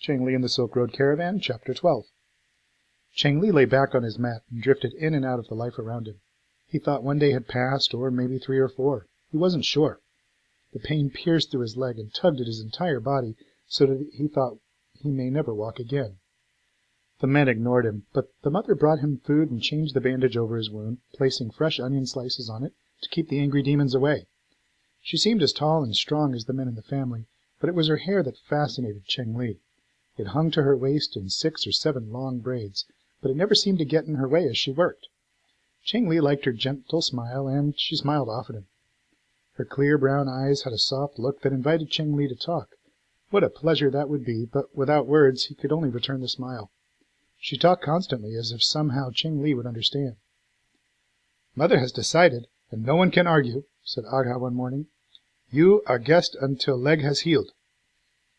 Chengli and the Silk Road Caravan, Chapter 12. Chengli lay back on his mat and drifted in and out of the life around him. He thought one day had passed, or maybe 3 or 4. He wasn't sure. The pain pierced through his leg and tugged at his entire body so that he thought he may never walk again. The men ignored him, but the mother brought him food and changed the bandage over his wound, placing fresh onion slices on it to keep the angry demons away. She seemed as tall and strong as the men in the family, but it was her hair that fascinated Chengli. It hung to her waist in 6 or 7 long braids, but it never seemed to get in her way as she worked. Chengli liked her gentle smile, and she smiled often. Her clear brown eyes had a soft look that invited Chengli to talk. What a pleasure that would be, but without words he could only return the smile. She talked constantly, as if somehow Chengli would understand. "Mother has decided, and no one can argue," said Aga one morning. "You are guest until leg has healed."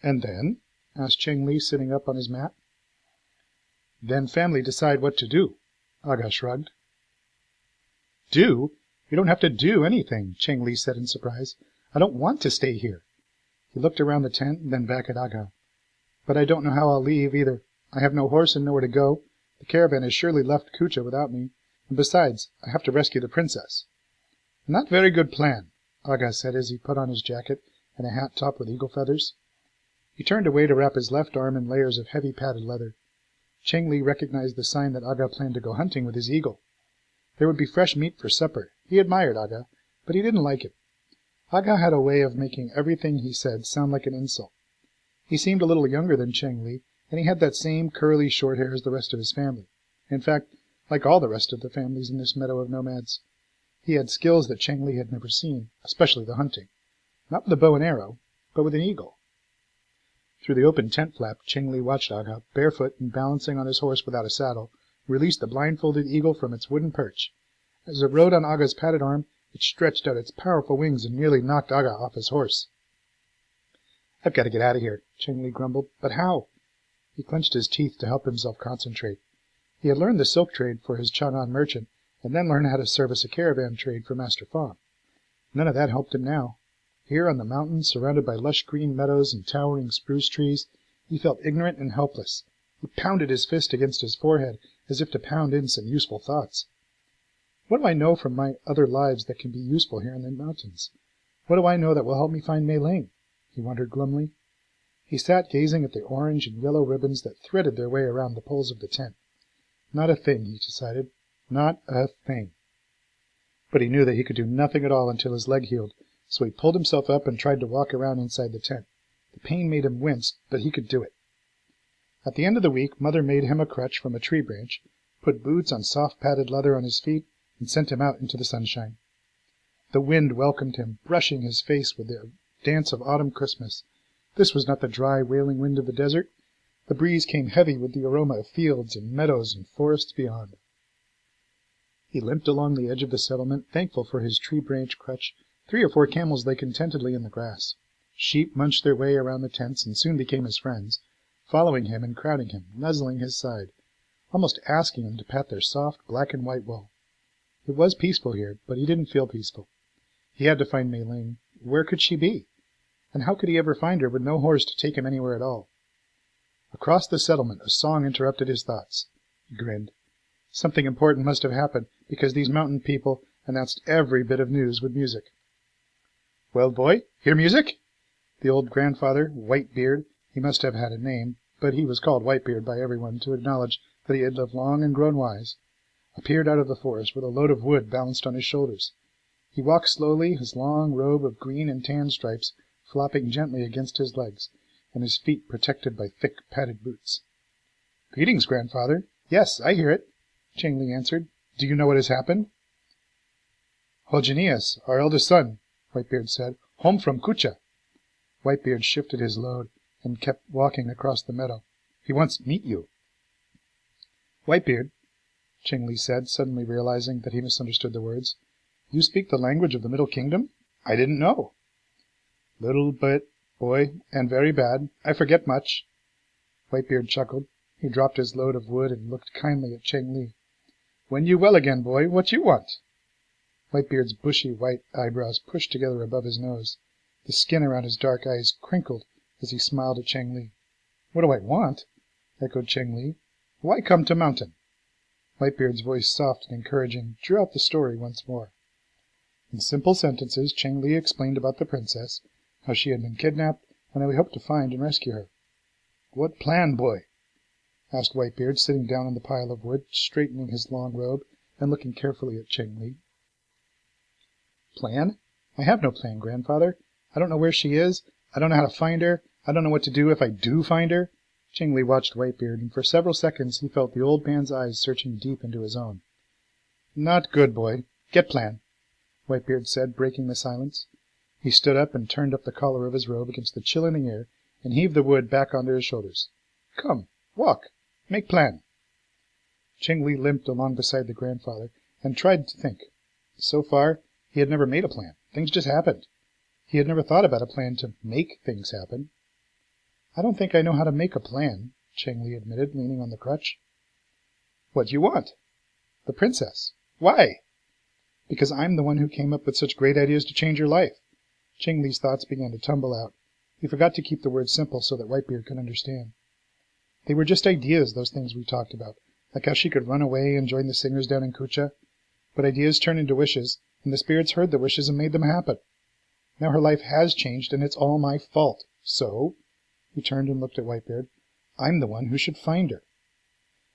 "And then?" asked Chengli, sitting up on his mat. "Then family decide what to do." Aga shrugged. "Do? You don't have to do anything," Chengli said in surprise. "I don't want to stay here." He looked around the tent and then back at Aga. "But I don't know how I'll leave, either. I have no horse and nowhere to go. The caravan has surely left Kucha without me. And besides, I have to rescue the princess." "Not very good plan," Aga said as he put on his jacket and a hat topped with eagle feathers. He turned away to wrap his left arm in layers of heavy padded leather. Chengli recognized the sign that Aga planned to go hunting with his eagle. There would be fresh meat for supper. He admired Aga, but he didn't like it. Aga had a way of making everything he said sound like an insult. He seemed a little younger than Chengli, and he had that same curly short hair as the rest of his family. In fact, like all the rest of the families in this meadow of nomads. He had skills that Chengli had never seen, especially the hunting. Not with a bow and arrow, but with an eagle. Through the open tent flap, Chengli watched Aga, barefoot and balancing on his horse without a saddle, release the blindfolded eagle from its wooden perch. As it rode on Aga's padded arm, it stretched out its powerful wings and nearly knocked Aga off his horse. "I've got to get out of here," Chengli grumbled. "But how?" He clenched his teeth to help himself concentrate. He had learned the silk trade for his Chang'an merchant, and then learned how to service a caravan trade for Master Fang. None of that helped him now. Here on the mountain, surrounded by lush green meadows and towering spruce trees, he felt ignorant and helpless. He pounded his fist against his forehead as if to pound in some useful thoughts. What do I know from my other lives that can be useful here in the mountains? What do I know that will help me find Mei Ling? He wondered glumly. He sat gazing at the orange and yellow ribbons that threaded their way around the poles of the tent. Not a thing, he decided. Not a thing. But he knew that he could do nothing at all until his leg healed, so he pulled himself up and tried to walk around inside the tent. The pain made him wince, but he could do it. At the end of the week, Mother made him a crutch from a tree branch, put boots on soft padded leather on his feet, and sent him out into the sunshine. The wind welcomed him, brushing his face with the dance of autumn Christmas. This was not the dry, wailing wind of the desert. The breeze came heavy with the aroma of fields and meadows and forests beyond. He limped along the edge of the settlement, thankful for his tree branch crutch. 3 or 4 camels lay contentedly in the grass. Sheep munched their way around the tents and soon became his friends, following him and crowding him, nuzzling his side, almost asking him to pat their soft black and white wool. It was peaceful here, but he didn't feel peaceful. He had to find Mei Ling. Where could she be? And how could he ever find her with no horse to take him anywhere at all? Across the settlement, a song interrupted his thoughts. He grinned. Something important must have happened, because these mountain people announced every bit of news with music. "Well, boy, hear music?" The old grandfather, Whitebeard, he must have had a name, but he was called Whitebeard by everyone to acknowledge that he had lived long and grown wise, appeared out of the forest with a load of wood balanced on his shoulders. He walked slowly, his long robe of green and tan stripes flopping gently against his legs, and his feet protected by thick padded boots. "Greetings, grandfather. Yes, I hear it," Chengli answered. "Do you know what has happened?" "Hojanius, our eldest son," Whitebeard said, "home from Kucha." Whitebeard shifted his load and kept walking across the meadow. "He wants to meet you." "Whitebeard," Chengli said, suddenly realizing that he misunderstood the words, "you speak the language of the Middle Kingdom? I didn't know." "Little bit, boy, and very bad. I forget much." Whitebeard chuckled. He dropped his load of wood and looked kindly at Chengli. "When you well again, boy, what you want?" Whitebeard's bushy white eyebrows pushed together above his nose. The skin around his dark eyes crinkled as he smiled at Chengli. What do I want? Echoed Chengli. Why come to mountain? Whitebeard's voice, soft and encouraging, drew out the story once more. In simple sentences, Chengli explained about the princess, how she had been kidnapped, and how he hoped to find and rescue her. What plan, boy? Asked Whitebeard, sitting down on the pile of wood, straightening his long robe, and looking carefully at Chengli. Plan? I have no plan, grandfather. I don't know where she is. I don't know how to find her. I don't know what to do if I do find her. Chengli watched Whitebeard, and for several seconds he felt the old man's eyes searching deep into his own. Not good, boy. Get plan, Whitebeard said, breaking the silence. He stood up and turned up the collar of his robe against the chill in the air, and heaved the wood back onto his shoulders. Come, walk. Make plan. Chengli limped along beside the grandfather, and tried to think. So far, he had never made a plan. Things just happened. He had never thought about a plan to make things happen. I don't think I know how to make a plan, Chengli admitted, leaning on the crutch. What do you want? The princess. Why? Because I'm the one who came up with such great ideas to change your life. Chengli's thoughts began to tumble out. He forgot to keep the words simple so that Whitebeard could understand. They were just ideas, those things we talked about, like how she could run away and join the singers down in Kucha. But ideas turn into wishes, and the spirits heard the wishes and made them happen. Now her life has changed, and it's all my fault. So, he turned and looked at Whitebeard, I'm the one who should find her.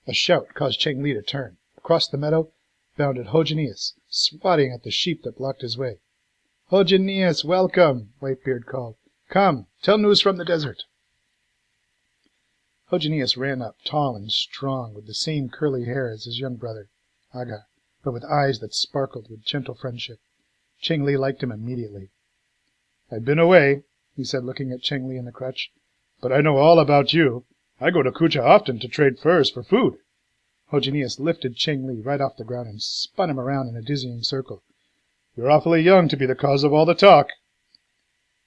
A shout caused Chengli to turn. Across the meadow bounded Hogenius, swatting at the sheep that blocked his way. Hogenius, welcome, Whitebeard called. Come, tell news from the desert. Hogenius ran up, tall and strong, with the same curly hair as his young brother, Aga, but with eyes that sparkled with gentle friendship. Chengli liked him immediately. I've been away, he said, looking at Chengli in the crutch, but I know all about you. I go to Kucha often to trade furs for food. Hogenius lifted Chengli right off the ground and spun him around in a dizzying circle. You're awfully young to be the cause of all the talk.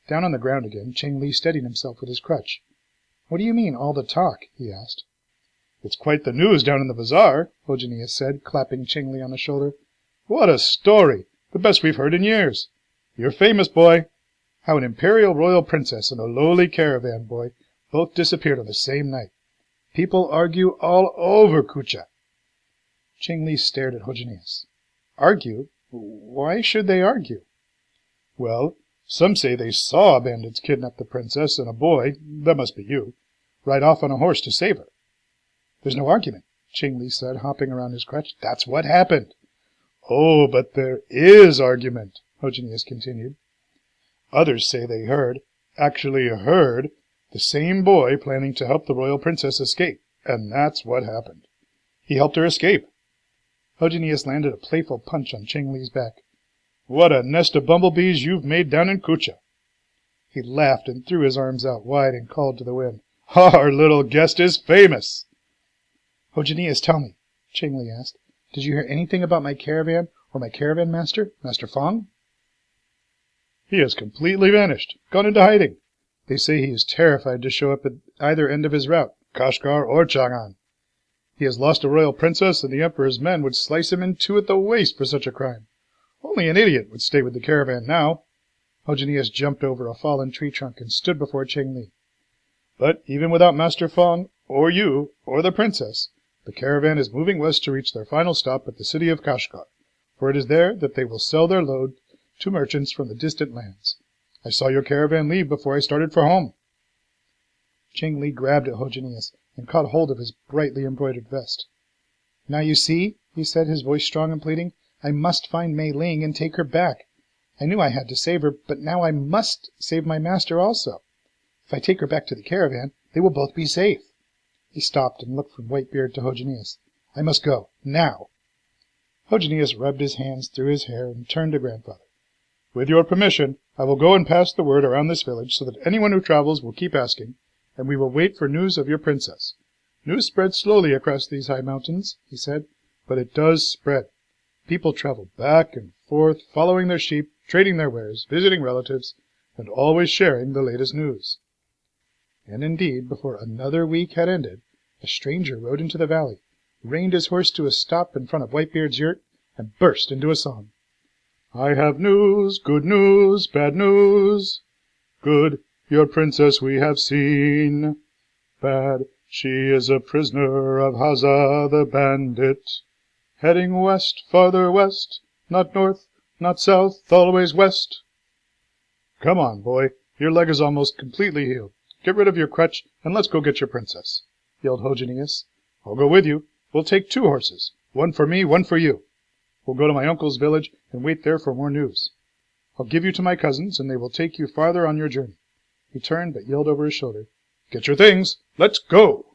Down on the ground again, Chengli steadied himself with his crutch. What do you mean, all the talk? He asked. It's quite the news down in the bazaar, Hogenius said, clapping Chengli on the shoulder. What a story! The best we've heard in years. You're famous, boy. How an imperial royal princess and a lowly caravan boy both disappeared on the same night. People argue all over Kucha. Chengli stared at Hogenius. Argue? Why should they argue? Well, some say they saw bandits kidnap the princess and a boy, that must be you, ride off on a horse to save her. There's no argument, Chengli said, hopping around his crutch. That's what happened. Oh, but there is argument, Hogenius continued. Others say they actually heard, the same boy planning to help the royal princess escape, and that's what happened. He helped her escape. Hogenius landed a playful punch on Chengli's back. What a nest of bumblebees you've made down in Kucha. He laughed and threw his arms out wide and called to the wind. Our little guest is famous. Hogenius, tell me, Chengli asked, did you hear anything about my caravan or my caravan master, Master Fang? He has completely vanished, gone into hiding. They say he is terrified to show up at either end of his route, Kashgar or Chang'an. He has lost a royal princess, and the emperor's men would slice him in two at the waist for such a crime. Only an idiot would stay with the caravan now. Hogenius jumped over a fallen tree trunk and stood before Chengli. But even without Master Fang, or you, or the princess, the caravan is moving west to reach their final stop at the city of Kashgar, for it is there that they will sell their load to merchants from the distant lands. I saw your caravan leave before I started for home. Chengli grabbed at Hogenius and caught hold of his brightly embroidered vest. Now you see, he said, his voice strong and pleading, I must find Mei Ling and take her back. I knew I had to save her, but now I must save my master also. If I take her back to the caravan, they will both be safe. He stopped and looked from Whitebeard to Hogenius. I must go, now. Hogenius rubbed his hands through his hair and turned to grandfather. With your permission, I will go and pass the word around this village so that anyone who travels will keep asking, and we will wait for news of your princess. News spreads slowly across these high mountains, he said, but it does spread. People travel back and forth, following their sheep, trading their wares, visiting relatives, and always sharing the latest news. And indeed, before another week had ended, a stranger rode into the valley, reined his horse to a stop in front of Whitebeard's yurt, and burst into a song. I have news, bad news. Good, your princess we have seen. bad. She is a prisoner of Hazza the bandit. Heading west, farther west, not north, not south, always west. Come on, boy. Your leg is almost completely healed. Get rid of your crutch, and let's go get your princess, yelled Hogenius. I'll go with you. We'll take 2 horses. One for me, one for you. We'll go to my uncle's village and wait there for more news. I'll give you to my cousins, and they will take you farther on your journey. He turned, but yelled over his shoulder, Get your things. Let's go.